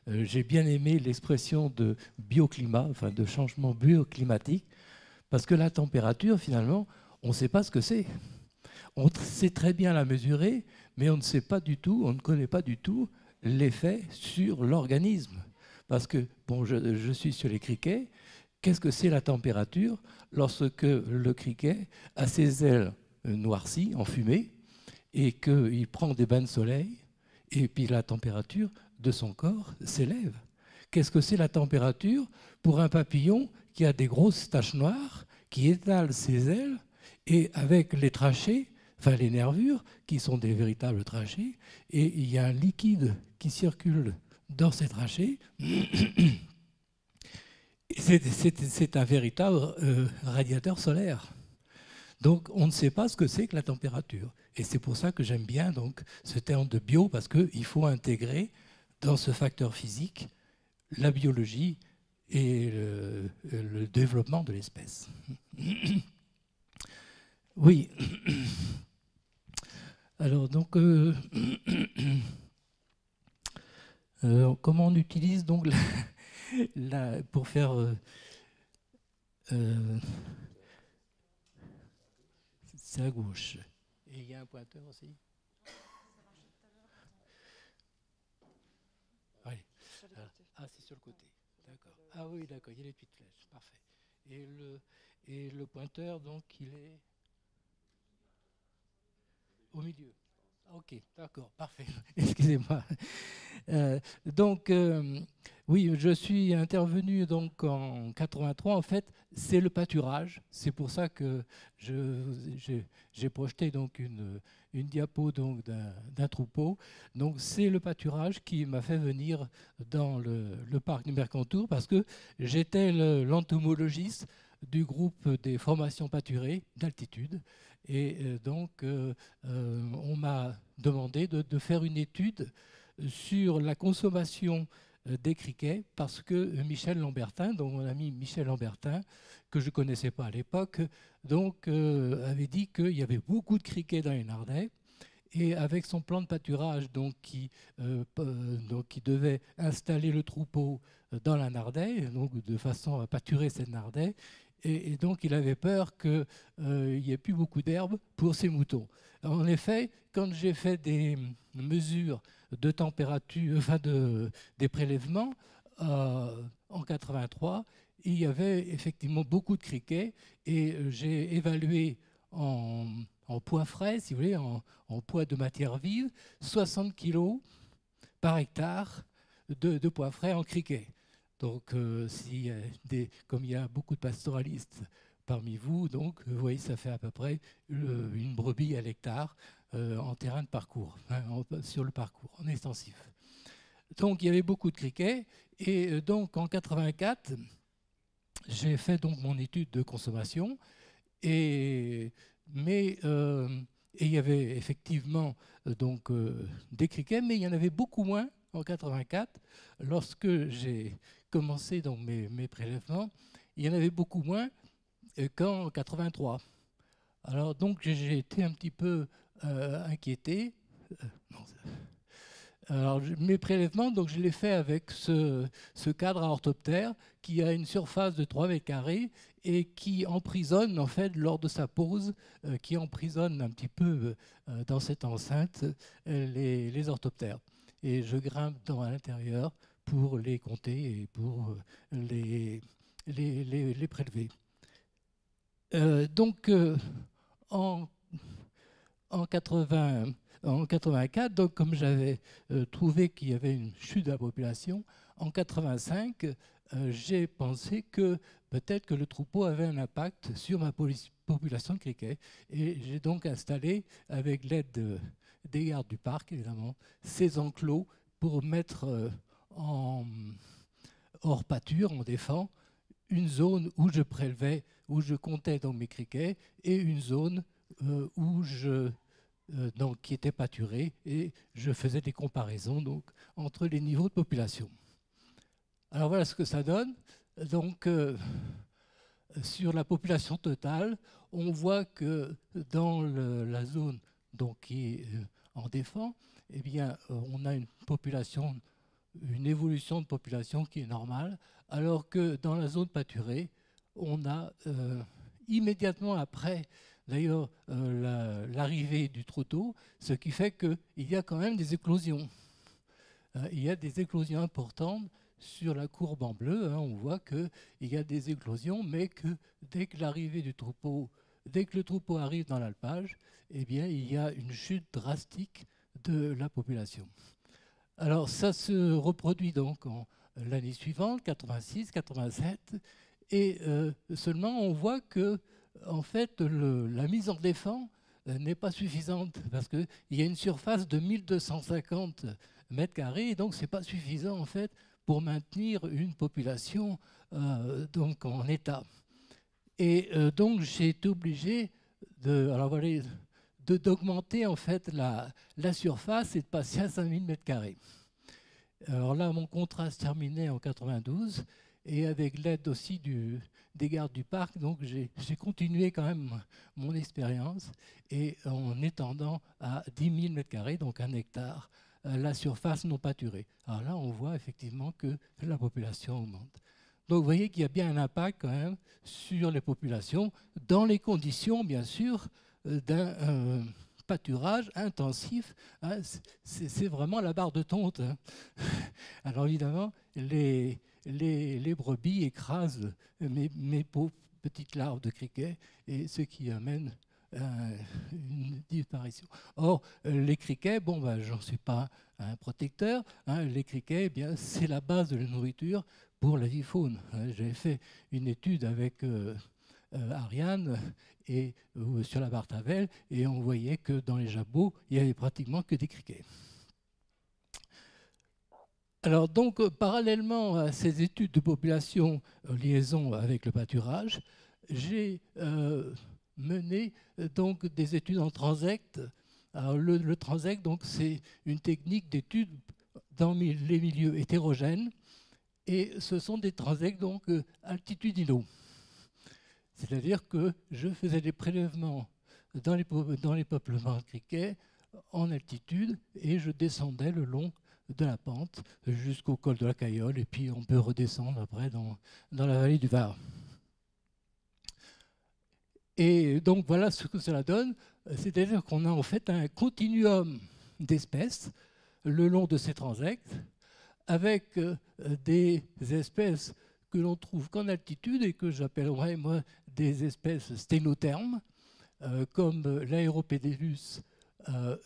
j'ai bien aimé l'expression de bioclimat, enfin de changement bioclimatique, parce que la température, finalement, on ne sait pas ce que c'est. On sait très bien la mesurer, mais on ne sait pas du tout, on ne connaît pas du tout l'effet sur l'organisme. Parce que, bon, je suis sur les criquets. Qu'est-ce que c'est la température lorsque le criquet a ses ailes noircies, enfumées, et qu'il prend des bains de soleil, et puis la température de son corps s'élève? Qu'est-ce que c'est la température pour un papillon qui a des grosses taches noires, qui étale ses ailes, et avec les trachées, enfin les nervures, qui sont des véritables trachées, et il y a un liquide qui circule dans ces trachées. C'est un véritable radiateur solaire. Donc on ne sait pas ce que c'est que la température. Et c'est pour ça que j'aime bien donc, ce terme de bio, parce qu'il faut intégrer dans ce facteur physique la biologie et le développement de l'espèce. Oui. Alors donc, comment on utilise donc pour faire c'est à gauche. Et il y a un pointeur aussi. Oui. Ah, c'est sur le côté. D'accord. Ah oui, d'accord, il y a les petites flèches. Parfait. Et le pointeur, donc, il est au milieu. Ok, d'accord, parfait. Excusez-moi. Donc, oui, je suis intervenu donc en 83. En fait, c'est le pâturage. C'est pour ça que j'ai projeté donc une diapo donc d'un troupeau. Donc, c'est le pâturage qui m'a fait venir dans le parc du Mercantour, parce que j'étais l'entomologiste du groupe des formations pâturées d'altitude. Et donc, on m'a demandé de faire une étude sur la consommation des criquets, parce que Michel Lambertin, donc mon ami Michel Lambertin, que je ne connaissais pas à l'époque, donc avait dit qu'il y avait beaucoup de criquets dans les Nardais. Et avec son plan de pâturage donc, qui devait installer le troupeau dans la Nardais, donc de façon à pâturer cette Nardais, et donc il avait peur qu'il n'y ait plus beaucoup d'herbe pour ses moutons. En effet, quand j'ai fait des mesures de température, enfin des prélèvements, en 83, il y avait effectivement beaucoup de criquets, et j'ai évalué en poids frais, si vous voulez, en poids de matière vive, 60 kg par hectare de poids frais en criquet. Donc, comme il y a beaucoup de pastoralistes parmi vous, donc, vous voyez, ça fait à peu près une brebis à l'hectare en terrain de parcours, hein, sur le parcours, en extensif. Donc, il y avait beaucoup de criquets. Et donc, en 84, j'ai fait donc mon étude de consommation. Mais il y avait effectivement donc, des criquets, mais il y en avait beaucoup moins en 84. Lorsque j'ai commencé donc, mes prélèvements, il y en avait beaucoup moins qu'en 83. Alors donc j'ai été un petit peu inquiété. Non, alors, mes prélèvements, donc, je les fais avec ce cadre à orthoptère qui a une surface de 3 mètres carrés et qui emprisonne, en fait, lors de sa pose, qui emprisonne un petit peu dans cette enceinte les orthoptères. Et je grimpe à l'intérieur pour les compter et pour les prélever. Donc, en 84, donc, comme j'avais trouvé qu'il y avait une chute de la population, en 85, j'ai pensé que peut-être que le troupeau avait un impact sur ma population de criquets. Et j'ai donc installé, avec l'aide des gardes du parc, évidemment, ces enclos pour mettre hors pâture, en défend, une zone où je prélevais, où je comptais donc mes criquets, et une zone donc, qui était pâturée, et je faisais des comparaisons donc, entre les niveaux de population. Alors voilà ce que ça donne. Donc, sur la population totale, on voit que dans la zone donc, qui est en défend, eh bien, on a une population une évolution de population qui est normale, alors que dans la zone pâturée, on a immédiatement après, d'ailleurs, l'arrivée du trotteau, ce qui fait qu'il y a quand même des éclosions. Il y a des éclosions importantes sur la courbe en bleu. On voit qu'il y a des éclosions, mais que dès que l'arrivée du troupeau, dès que le troupeau arrive dans l'alpage, eh bien, il y a une chute drastique de la population. Alors ça se reproduit donc l'année suivante, 86, 87, et seulement on voit que en fait la mise en défense n'est pas suffisante parce qu'il y a une surface de 1250 mètres carrés, et donc c'est pas suffisant en fait pour maintenir une population donc en état. Et donc j'ai été obligé d'augmenter en fait la surface et de passer à 5000 mètres carrés. Alors là, mon contrat se terminait en 92 et avec l'aide aussi des gardes du parc, donc j'ai continué quand même mon expérience et en étendant à 10 000 mètres carrés, donc 1 hectare, la surface non pâturée. Alors là, on voit effectivement que la population augmente. Donc vous voyez qu'il y a bien un impact quand même sur les populations, dans les conditions, bien sûr, d'un pâturage intensif. Hein, c'est vraiment la barre de tonte. Hein. Alors évidemment, les brebis écrasent mes pauvres petites larves de criquets, et ce qui amène une disparition. Or, les criquets, bon, ben, j'en suis pas un protecteur. Hein, les criquets, eh bien, c'est la base de la nourriture pour la vie faune. Hein, j'avais fait une étude avec Ariane et sur la Bartavel, et on voyait que dans les jabots, il n'y avait pratiquement que des criquets. Alors donc, parallèlement à ces études de population en liaison avec le pâturage, j'ai mené donc des études en transect. Alors, le transect, donc, c'est une technique d'étude dans les milieux hétérogènes, et ce sont des transects donc altitudinaux. C'est-à-dire que je faisais des prélèvements dans les peuplements de criquets en altitude, et je descendais le long de la pente jusqu'au col de la Cayolle, et puis on peut redescendre après dans la vallée du Var. Et donc voilà ce que cela donne, c'est-à-dire qu'on a en fait un continuum d'espèces le long de ces transects, avec des espèces que l'on trouve qu'en altitude et que j'appellerais moi des espèces sténothermes, comme l'Aeropédélus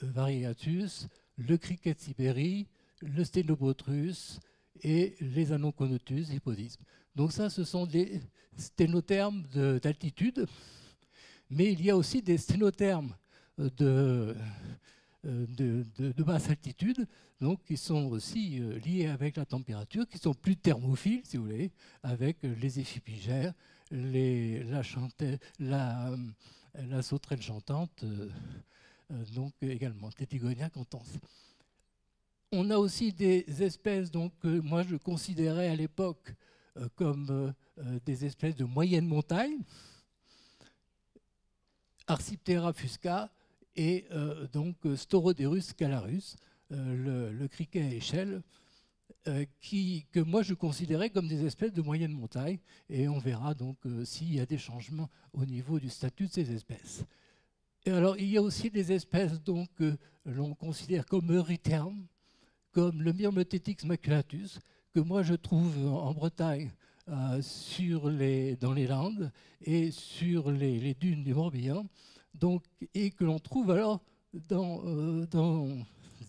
variegatus, le criquet de Sibérie, le Sténobotrus et les Anonconotus hippodismes. Donc ça, ce sont des sténothermes d'altitude, mais il y a aussi des sténothermes de basse altitude, donc qui sont aussi liés avec la température, qui sont plus thermophiles, si vous voulez, avec les éphipigères, la sauterelle chantante, donc également, Tétigonia cantans. On a aussi des espèces donc, que moi je considérais à l'époque comme des espèces de moyenne montagne, Arciptera fusca et donc Stauroderus scalarus, le criquet à échelle, que moi je considérais comme des espèces de moyenne montagne, et on verra donc s'il y a des changements au niveau du statut de ces espèces. Et alors il y a aussi des espèces donc que l'on considère comme eurythermes, comme le Myrmothetix maculatus, que moi je trouve en Bretagne, dans les Landes et sur les dunes du Morbihan, donc, et que l'on trouve alors dans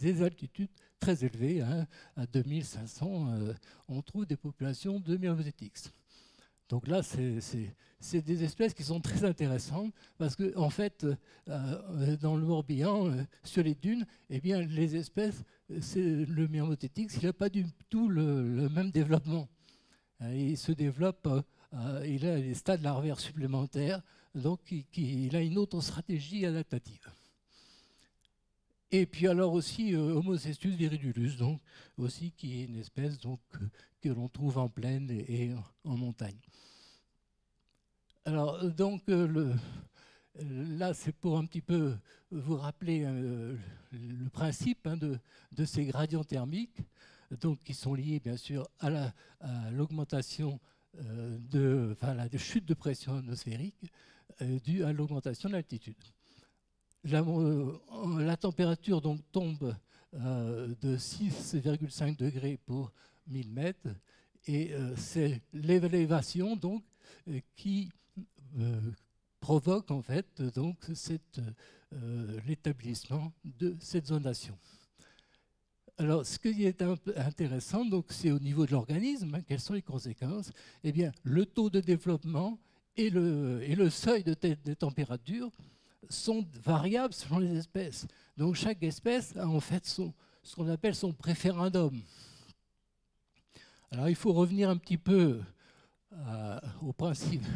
des altitudes très élevées, hein, à 2500, on trouve des populations de Myrmothetix. Donc là, c'est des espèces qui sont très intéressantes parce que, en fait, dans le Morbihan, sur les dunes, eh bien, les espèces, le Myrmothetix, il n'a pas du tout le même développement. Il se développe, il a des stades larvaires supplémentaires, donc il a une autre stratégie adaptative. Et puis alors aussi Homo cestus viridulus, donc aussi qui est une espèce donc, que l'on trouve en plaine et en montagne. Alors donc là c'est pour un petit peu vous rappeler le principe hein, de ces gradients thermiques. donc qui sont liées bien sûr à l'augmentation la chute de pression atmosphérique due à l'augmentation de l'altitude. La température donc tombe de 6,5 degrés pour 1000 mètres et c'est l'élévation donc qui provoque en fait donc l'établissement de cette zonation. Alors, ce qui est intéressant, donc, c'est au niveau de l'organisme, quelles sont les conséquences? Eh bien, le taux de développement et le seuil de température sont variables selon les espèces. Donc, chaque espèce a en fait ce qu'on appelle son préférendum. Alors, il faut revenir un petit peu aux principes,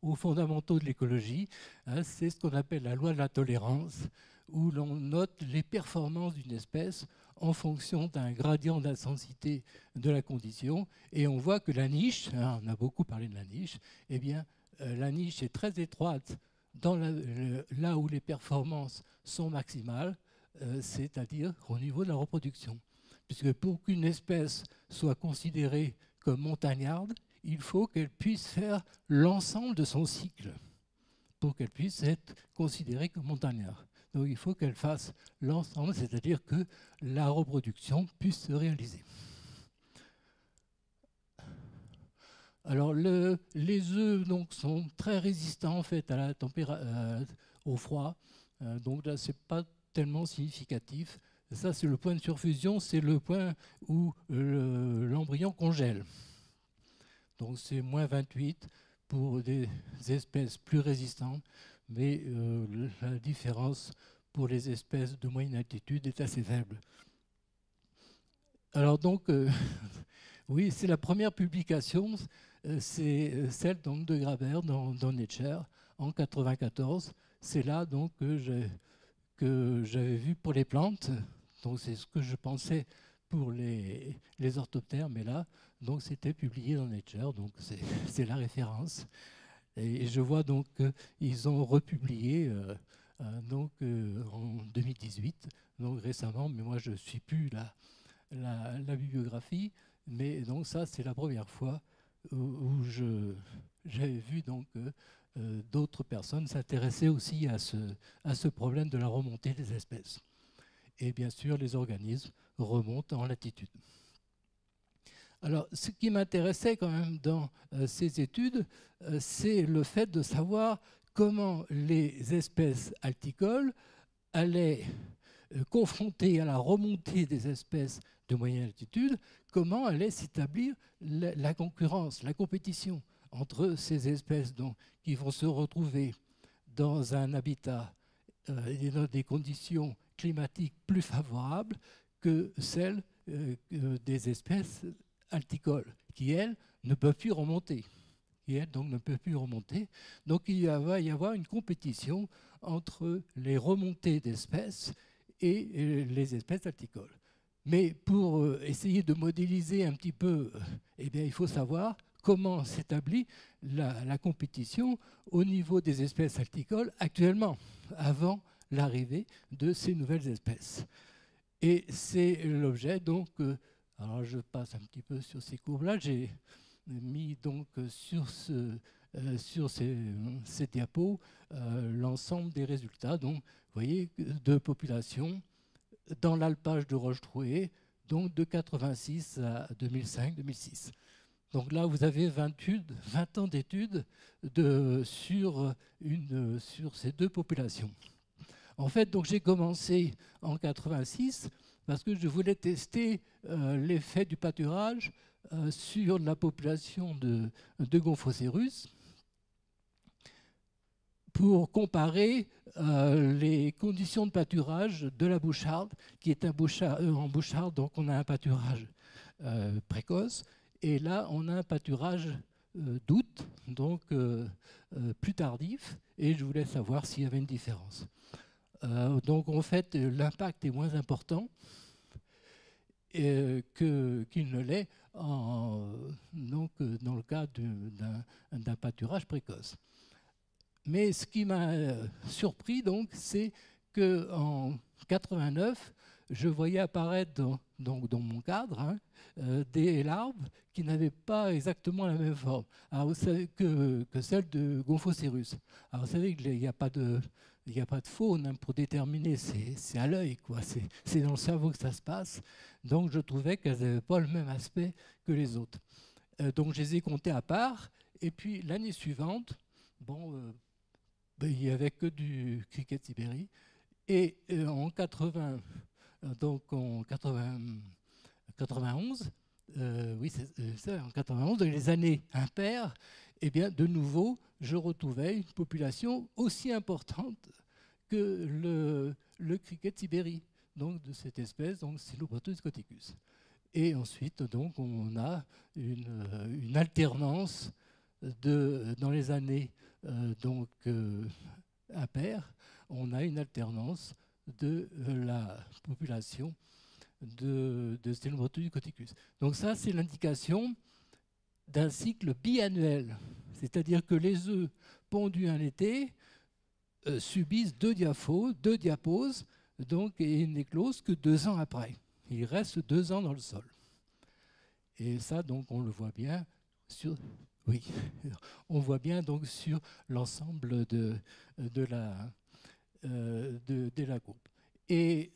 aux fondamentaux de l'écologie. Hein, c'est ce qu'on appelle la loi de la tolérance, où l'on note les performances d'une espèce en fonction d'un gradient d'intensité de la condition. Et on voit que la niche, hein, on a beaucoup parlé de la niche, eh bien, la niche est très étroite dans là où les performances sont maximales, c'est-à-dire au niveau de la reproduction. Puisque pour qu'une espèce soit considérée comme montagnarde, il faut qu'elle puisse faire l'ensemble de son cycle pour qu'elle puisse être considérée comme montagnarde. Donc il faut qu'elle fasse l'ensemble, c'est-à-dire que la reproduction puisse se réaliser. Alors les œufs donc, sont très résistants en fait, à la au froid, donc là c'est pas tellement significatif. Ça c'est le point de surfusion, c'est le point où l'embryon congèle. Donc c'est moins 28 pour des espèces plus résistantes, mais la différence pour les espèces de moyenne altitude est assez faible. Alors donc, oui, c'est la première publication, c'est celle donc, de Graber dans Nature en 1994. C'est là donc que j'avais vu pour les plantes, donc c'est ce que je pensais pour les orthoptères, mais là, donc c'était publié dans Nature, donc c'est la référence. Et je vois donc qu'ils ont republié en 2018, donc récemment, mais moi je ne suis plus la bibliographie, mais donc ça c'est la première fois où j'avais vu donc d'autres personnes s'intéresser aussi à ce problème de la remontée des espèces. Et bien sûr, les organismes remontent en latitude. Alors, ce qui m'intéressait quand même dans ces études, c'est le fait de savoir comment les espèces alticoles allaient confrontées à la remontée des espèces de moyenne altitude, comment allait s'établir la concurrence, la compétition entre ces espèces donc, qui vont se retrouver dans un habitat et dans des conditions climatiques plus favorables que celles des espèces alticoles, qui, elles, ne peuvent plus remonter. Donc il va y avoir une compétition entre les remontées d'espèces et les espèces alticoles. Mais pour essayer de modéliser un petit peu, eh bien, il faut savoir comment s'établit la compétition au niveau des espèces alticoles actuellement, avant l'arrivée de ces nouvelles espèces. Et c'est l'objet, donc, alors je passe un petit peu sur ces courbes-là, j'ai mis donc sur ces diapos l'ensemble des résultats, donc, vous voyez, de population dans l'alpage de Roche-Drouet, donc de 86 à 2005-2006. Donc là, vous avez 20 ans d'études sur ces deux populations. En fait, donc j'ai commencé en 86 parce que je voulais tester l'effet du pâturage sur la population de Gonphocérus pour comparer les conditions de pâturage de la boucharde, qui est en boucharde, donc on a un pâturage précoce, et là on a un pâturage d'août, donc plus tardif, et je voulais savoir s'il y avait une différence. Donc en fait, l'impact est moins important qu'il ne l'est dans le cas d'un pâturage précoce. Mais ce qui m'a surpris, donc, c'est qu'en 89, je voyais apparaître dans mon cadre, hein, des larves qui n'avaient pas exactement la même forme que celle de Gomphocerus. Alors vous savez qu'il n'y a pas de faune, hein, pour déterminer, c'est à l'œil, quoi. C'est dans le cerveau que ça se passe. Donc je trouvais qu'elles n'avaient pas le même aspect que les autres. Donc je les ai comptées à part. Et puis l'année suivante, bon, ben, il n'y avait que du cricket de Sibérie. Et en 80, donc en 91, oui, c'est ça, en 91, dans les années impaires, eh bien, de nouveau, je retrouvais une population aussi importante que le cricket de Sibérie, donc de cette espèce, donc Cynobrotus scoticus. Et ensuite, donc, on a une alternance dans les années impaires, on a une alternance de la population de Cynobrotus scoticus. Donc ça, c'est l'indication d'un cycle biannuel, c'est-à-dire que les œufs pondus un été subissent deux diaposes, donc, et n'éclosent que 2 ans après. Ils restent 2 ans dans le sol. Et ça, donc, on le voit bien sur, oui, on voit bien donc sur l'ensemble de la groupe. Et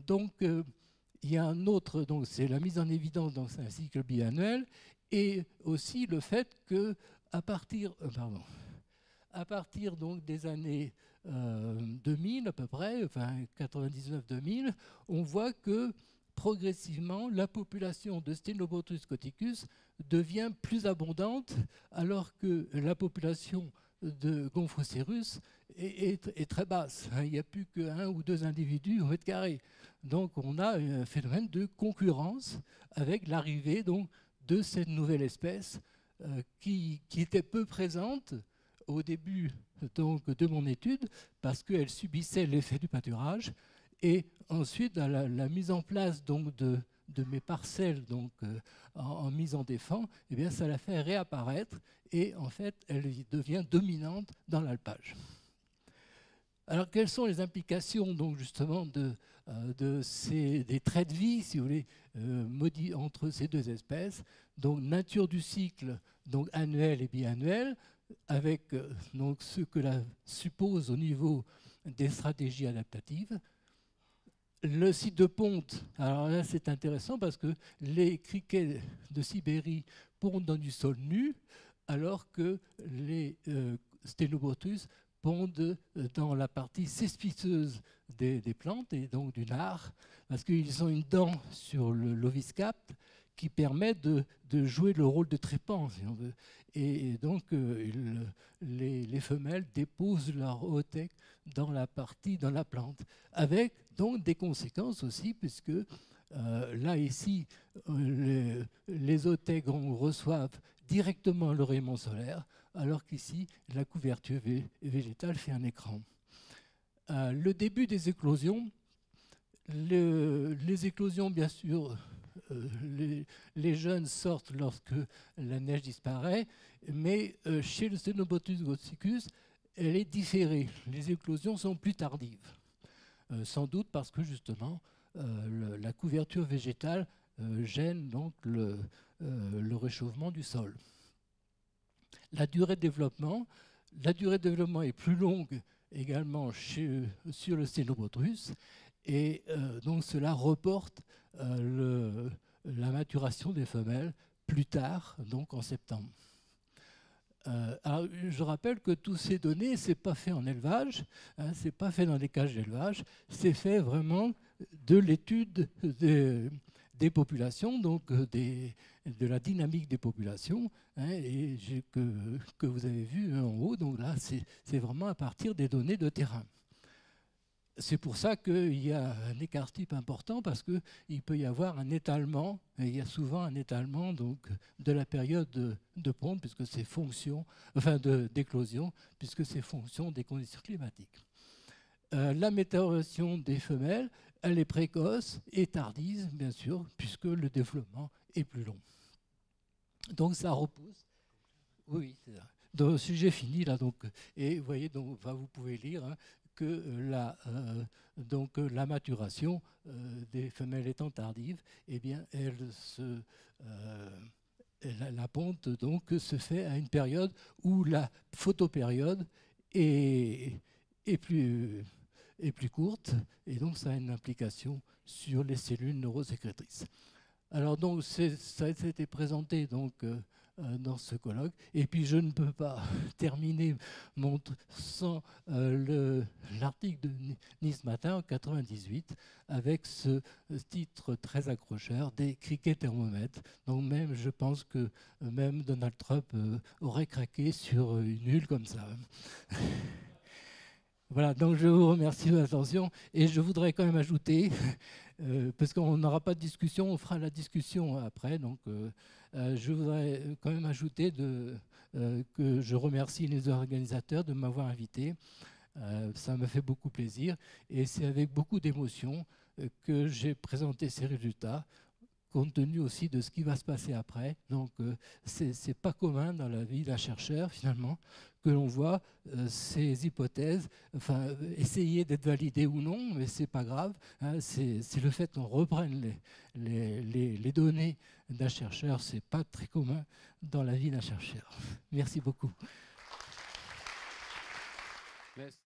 donc, il y a un autre, donc c'est la mise en évidence dans un cycle biannuel, et aussi le fait que à partir donc des années 2000 à peu près, enfin 99-2000, on voit que progressivement la population de Stenobrotus scoticus devient plus abondante, alors que la population de Gomphocerus est très basse. Il n'y a plus qu'1 ou 2 individus au mètre carré. Donc on a un phénomène de concurrence avec l'arrivée donc de cette nouvelle espèce qui était peu présente au début donc, de mon étude, parce qu'elle subissait l'effet du pâturage. Et ensuite, à la mise en place donc, de mes parcelles donc, en mise en défense, eh bien, ça la fait réapparaître et en fait, elle devient dominante dans l'alpage. Alors, quelles sont les implications donc, justement des traits de vie, si vous voulez, entre ces deux espèces? Donc, nature du cycle donc, annuel et biannuel, avec donc, ce que la suppose au niveau des stratégies adaptatives. Le site de ponte, alors là c'est intéressant parce que les criquets de Sibérie pondent dans du sol nu, alors que les Stenobrotus pondent dans la partie cespiteuse des plantes et donc du nard, parce qu'ils ont une dent sur l'oviscapte qui permet de jouer le rôle de trépan, si on veut. Et donc, les femelles déposent leur oothèque dans la plante, avec donc des conséquences aussi, puisque là, ici, les oothèques reçoivent directement le rayonnement solaire, alors qu'ici, la couverture végétale fait un écran. Le début des éclosions, les éclosions, bien sûr, les jeunes sortent lorsque la neige disparaît, mais chez le Stenobrotus scoticus, elle est différée. Les éclosions sont plus tardives, sans doute parce que justement la couverture végétale gêne donc le réchauffement du sol. La durée de développement est plus longue également sur le Stenobrotus, et donc cela reporte la maturation des femelles plus tard, donc en septembre. Alors, je rappelle que toutes ces données, ce n'est pas fait en élevage, hein, ce n'est pas fait dans des cages d'élevage, c'est fait vraiment de l'étude des populations, donc de la dynamique des populations, hein, et que vous avez vu en haut. Donc là, c'est vraiment à partir des données de terrain. C'est pour ça qu'il y a un écart type important, parce qu'il peut y avoir un étalement, et il y a souvent un étalement donc, de la période de ponte, puisque c'est fonction, enfin d'éclosion, puisque c'est fonction des conditions climatiques. La météoration des femelles, elle est précoce et tardive, bien sûr, puisque le développement est plus long. Donc ça repousse. Oui, c'est ça. Donc, sujet fini là, donc, et vous voyez, donc, vous pouvez lire hein, que la maturation des femelles étant tardive, eh bien, la ponte donc, se fait à une période où la photopériode est plus courte, et donc ça a une implication sur les cellules neurosécrétrices. Alors donc ça a été présenté donc dans ce colloque, et puis je ne peux pas terminer sans l'article de Nice Matin en 98 avec ce titre très accrocheur des criquets thermomètres. Donc même je pense que même Donald Trump aurait craqué sur une huile comme ça. Voilà, donc je vous remercie de l'attention, et je voudrais quand même ajouter, parce qu'on n'aura pas de discussion, on fera la discussion après, donc je voudrais quand même ajouter que je remercie les organisateurs de m'avoir invité. Ça me fait beaucoup plaisir, et c'est avec beaucoup d'émotion que j'ai présenté ces résultats, compte tenu aussi de ce qui va se passer après. Donc, c'est pas commun dans la vie d'un chercheur, finalement, que l'on voit ces hypothèses, enfin, essayer d'être validées ou non, mais c'est pas grave. Hein, c'est le fait qu'on reprenne les données d'un chercheur, c'est pas très commun dans la vie d'un chercheur. Merci beaucoup. Merci.